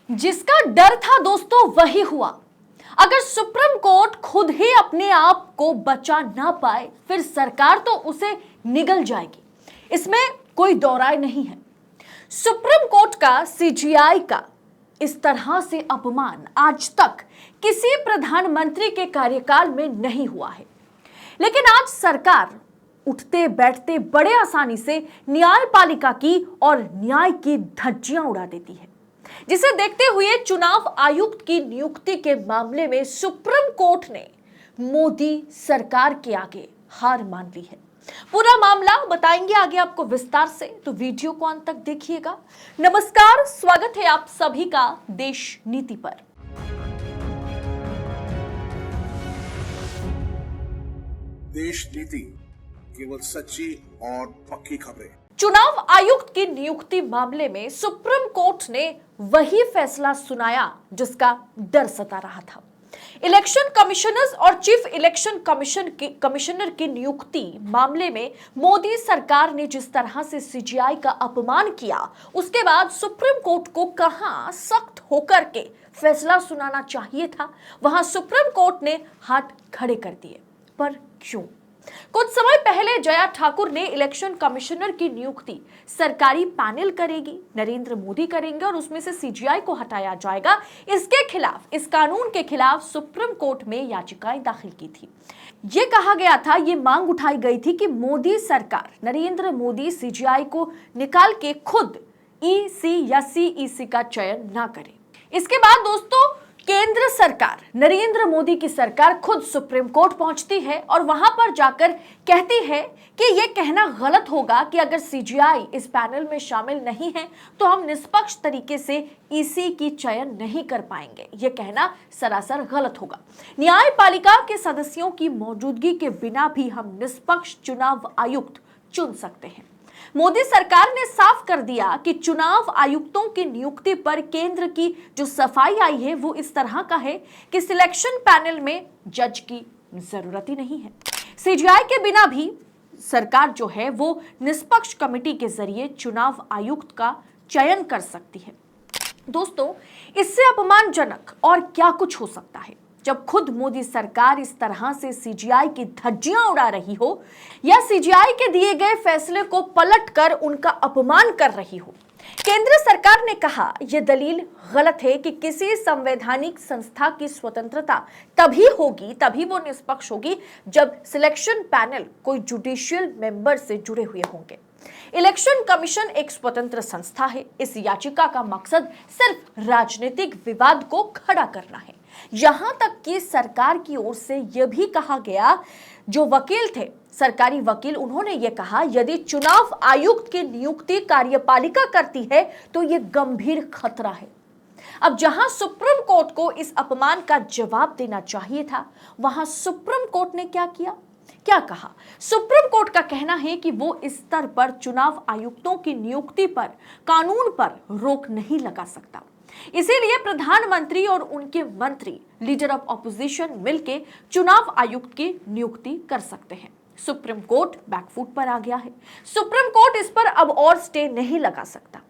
जिसका डर था दोस्तों वही हुआ। अगर सुप्रीम कोर्ट खुद ही अपने आप को बचा ना पाए फिर सरकार तो उसे निगल जाएगी, इसमें कोई दो राय नहीं है। सुप्रीम कोर्ट का सीजीआई का इस तरह से अपमान आज तक किसी प्रधानमंत्री के कार्यकाल में नहीं हुआ है, लेकिन आज सरकार उठते बैठते बड़े आसानी से न्यायपालिका की और न्याय की धज्जियां उड़ा देती है, जिसे देखते हुए चुनाव आयुक्त की नियुक्ति के मामले में सुप्रीम कोर्ट ने मोदी सरकार के आगे हार मान ली है। पूरा मामला बताएंगे आगे आपको विस्तार से, तो वीडियो को अंत तक देखिएगा। नमस्कार, स्वागत है आप सभी का देश नीति पर। देश नीति, केवल सच्ची और पक्की खबरें। चुनाव आयुक्त की नियुक्ति मामले में सुप्रीम कोर्ट ने वही फैसला सुनाया जिसका डर सता रहा था। इलेक्शन कमिश्नर्स और चीफ इलेक्शन कमिश्नर की नियुक्ति मामले में मोदी सरकार ने जिस तरह से सीजीआई का अपमान किया, उसके बाद सुप्रीम कोर्ट को कहां सख्त होकर के फैसला सुनाना चाहिए था, वहां सुप्रीम कोर्ट ने हाथ खड़े कर दिए। पर क्यों? कुछ समय पहले जया ठाकुर ने इलेक्शन कमिश्नर की नियुक्ति सरकारी पैनल करेगी, नरेंद्र मोदी करेंगे और उसमें से सीजीआई को हटाया जाएगा, इसके खिलाफ, इस कानून के खिलाफ सुप्रीम कोर्ट में याचिकाएं दाखिल की थी। यह कहा गया था, ये मांग उठाई गई थी कि मोदी सरकार, नरेंद्र मोदी सीजीआई को निकाल के खुद ईसी या सीईसी का चयन ना करे। इसके बाद दोस्तों केंद्र सरकार, नरेंद्र मोदी की सरकार खुद सुप्रीम कोर्ट पहुंचती है और वहां पर जाकर कहती है कि यह कहना गलत होगा कि अगर सीजीआई इस पैनल में शामिल नहीं है तो हम निष्पक्ष तरीके से ईसी की चयन नहीं कर पाएंगे। यह कहना सरासर गलत होगा। न्यायपालिका के सदस्यों की मौजूदगी के बिना भी हम निष्पक्ष चुनाव आयुक्त चुन सकते हैं। मोदी सरकार ने साफ कर दिया कि चुनाव आयुक्तों की नियुक्ति पर केंद्र की जो सफाई आई है वो इस तरह का है कि सिलेक्शन पैनल में जज की जरूरत ही नहीं है। सीजीआई के बिना भी सरकार जो है वो निष्पक्ष कमेटी के जरिए चुनाव आयुक्त का चयन कर सकती है। दोस्तों, इससे अपमानजनक और क्या कुछ हो सकता है जब खुद मोदी सरकार इस तरह से सीजीआई की धज्जियां उड़ा रही हो या सीजीआई के दिए गए फैसले को पलटकर उनका अपमान कर रही हो। केंद्र सरकार ने कहा यह दलील गलत है कि किसी संवैधानिक संस्था की स्वतंत्रता तभी वो निष्पक्ष होगी जब सिलेक्शन पैनल कोई जुडिशियल मेंबर से जुड़े हुए होंगे। इलेक्शन कमीशन एक स्वतंत्र संस्था है। इस याचिका का मकसद सिर्फ राजनीतिक विवाद को खड़ा करना है। यहां तक कि सरकार की ओर से यह भी कहा गया, जो वकील थे, सरकारी वकील, उन्होंने यह कहा यदि चुनाव आयुक्त की नियुक्ति कार्यपालिका करती है तो यह गंभीर खतरा है। अब जहां सुप्रीम कोर्ट को इस अपमान का जवाब देना चाहिए था, वहां सुप्रीम कोर्ट ने क्या किया, क्या कहा? सुप्रीम कोर्ट का कहना है कि वो इस स्तर पर चुनाव आयुक्तों की नियुक्ति पर कानून पर रोक नहीं लगा सकता। इसीलिए प्रधानमंत्री और उनके मंत्री, लीडर ऑफ ऑपोजिशन, मिलकर चुनाव आयुक्त की नियुक्ति कर सकते हैं। सुप्रीम कोर्ट बैकफुट पर आ गया है। सुप्रीम कोर्ट इस पर अब और स्टे नहीं लगा सकता।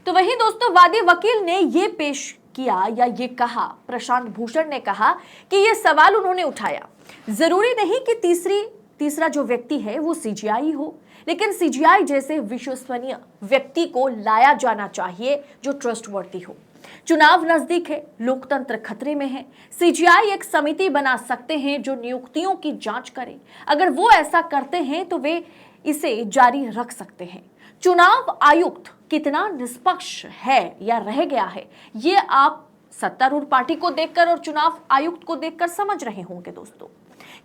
तो वहीं दोस्तों वादी वकील ने यह पेश किया या ये कहा, प्रशांत भूषण ने कहा कि यह सवाल उन्होंने उठाया, जरूरी नहीं कि तीसरा जो व्यक्ति है वो सीजीआई हो, लेकिन सीजीआई जैसे विश्वसनीय व्यक्ति को लाया जाना चाहिए जो ट्रस्टवर्दी हो। चुनाव नजदीक है, लोकतंत्र खतरे में है। सीजीआई एक समिति बना सकते हैं जो नियुक्तियों की जांच करे। अगर वो ऐसा करते हैं तो वे इसे जारी रख सकते हैं। चुनाव आयुक्त कितना निष्पक्ष है या रह गया है, ये आप सत्तारूढ़ पार्टी को देखकर और चुनाव आयुक्त को देखकर समझ रहे होंगे। दोस्तों,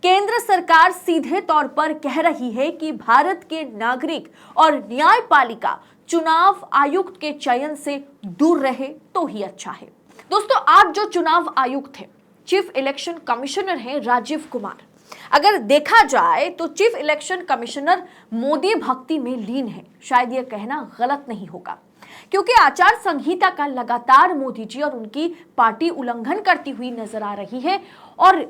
केंद्र सरकार सीधे तौर पर कह रही है कि भारत के नागरिक और न्यायपालिका चुनाव आयुक्त के चयन से दूर रहे तो ही अच्छा है। दोस्तों, आज जो चुनाव आयुक्त है, चीफ इलेक्शन कमिश्नर है राजीव कुमार। अगर देखा जाए तो चीफ इलेक्शन कमिश्नर मोदी भक्ति में लीन है। शायद यह कहना गलत नहीं होगा, क्योंकि आचार संहिता का लगातार मोदी जी और उनकी पार्टी उल्लंघन करती हुई नजर आ रही है और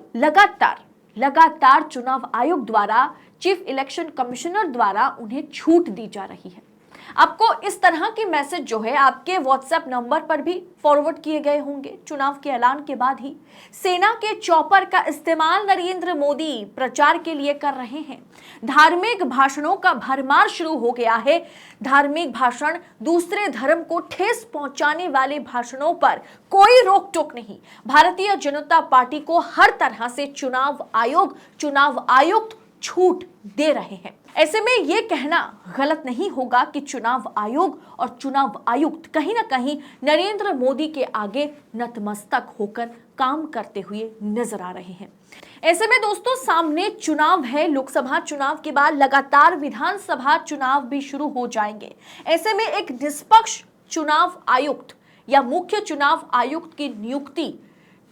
लगातार चुनाव आयोग द्वारा, चीफ इलेक्शन कमिश्नर द्वारा उन्हें छूट दी जा रही है। आपको इस तरह के मैसेज जो है आपके व्हाट्सएप नंबर पर भी फॉरवर्ड किए गए होंगे। चुनाव के ऐलान के बाद ही सेना के चॉपर का इस्तेमाल नरेंद्र मोदी प्रचार के लिए कर रहे हैं। धार्मिक भाषणों का भरमार शुरू हो गया है। धार्मिक भाषण, दूसरे धर्म को ठेस पहुंचाने वाले भाषणों पर कोई रोक टोक नहीं। भारतीय जनता पार्टी को हर तरह से चुनाव आयोग, चुनाव आयुक्त छूट दे रहे हैं। ऐसे में यह कहना गलत नहीं होगा कि चुनाव आयोग और चुनाव आयुक्त कहीं ना कहीं नरेंद्र मोदी के आगे नतमस्तक होकर काम करते हुए नजर आ रहे हैं। ऐसे में दोस्तों सामने चुनाव है, लोकसभा चुनाव के बाद लगातार विधानसभा चुनाव भी शुरू हो जाएंगे। ऐसे में एक निष्पक्ष चुनाव आयुक्त या मुख्य चुनाव आयुक्त की नियुक्ति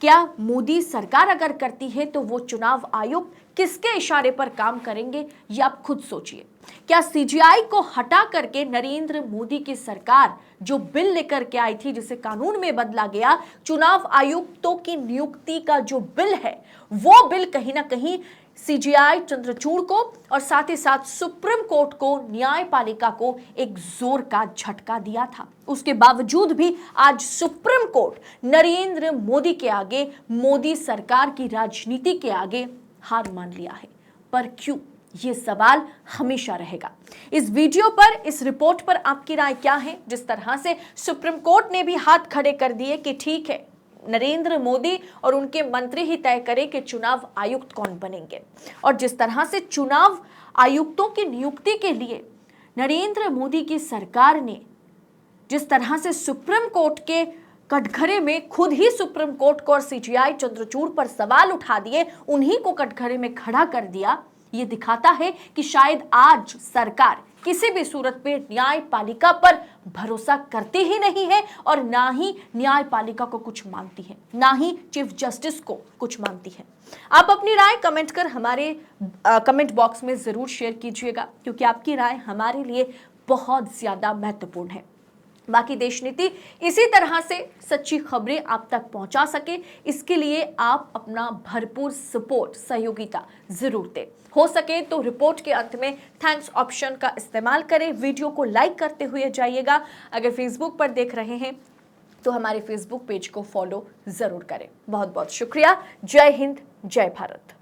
क्या मोदी सरकार अगर करती है तो वो चुनाव आयुक्त किसके इशारे पर काम करेंगे, ये आप खुद सोचिए। क्या सीजीआई को हटा करके नरेंद्र मोदी की सरकार जो बिल लेकर के आई थी, जिसे कानून में बदला गया, चुनाव आयुक्तों की नियुक्ति का जो बिल है, वो बिल कहीं ना कहीं सीजीआई, चंद्रचूड़ को और साथ ही साथ सुप्रीम कोर्ट को, न्यायपालिका को एक जोर का झटका दिया था। उसके बावजूद भी आज सुप्रीम कोर्ट नरेंद्र मोदी के आगे, मोदी सरकार की राजनीति के आगे हार मान लिया है। पर क्यों, ये सवाल हमेशा रहेगा। इस वीडियो पर, इस रिपोर्ट पर आपकी राय क्या है? जिस तरह से सुप्रीम कोर्ट ने भी हाथ खड़े कर दिए कि ठीक है, नरेंद्र मोदी और उनके मंत्री ही तय करें कि चुनाव आयुक्त कौन बनेंगे, और जिस तरह से चुनाव आयुक्तों की नियुक्ति के लिए नरेंद्र मोदी की सरकार ने जिस तरह से सुप्रीम कोर्ट के कटघरे में खुद ही सुप्रीम कोर्ट को और सीजीआई, चंद्रचूड़ पर सवाल उठा दिए, उन्हीं को कटघरे में खड़ा कर दिया, ये दिखाता है कि शायद आज सरकार किसी भी सूरत पे न्यायपालिका पर भरोसा करती ही नहीं है और ना ही न्यायपालिका को कुछ मानती है, ना ही चीफ जस्टिस को कुछ मानती है। आप अपनी राय कमेंट कर हमारे कमेंट बॉक्स में जरूर शेयर कीजिएगा, क्योंकि आपकी राय हमारे लिए बहुत ज्यादा महत्वपूर्ण है। बाकी देश नीति इसी तरह से सच्ची खबरें आप तक पहुंचा सके, इसके लिए आप अपना भरपूर सपोर्ट, सहयोगिता जरूर दें। हो सके तो रिपोर्ट के अंत में थैंक्स ऑप्शन का इस्तेमाल करें। वीडियो को लाइक करते हुए जाइएगा। अगर फेसबुक पर देख रहे हैं तो हमारे फेसबुक पेज को फॉलो जरूर करें। बहुत बहुत शुक्रिया। जय हिंद, जय भारत।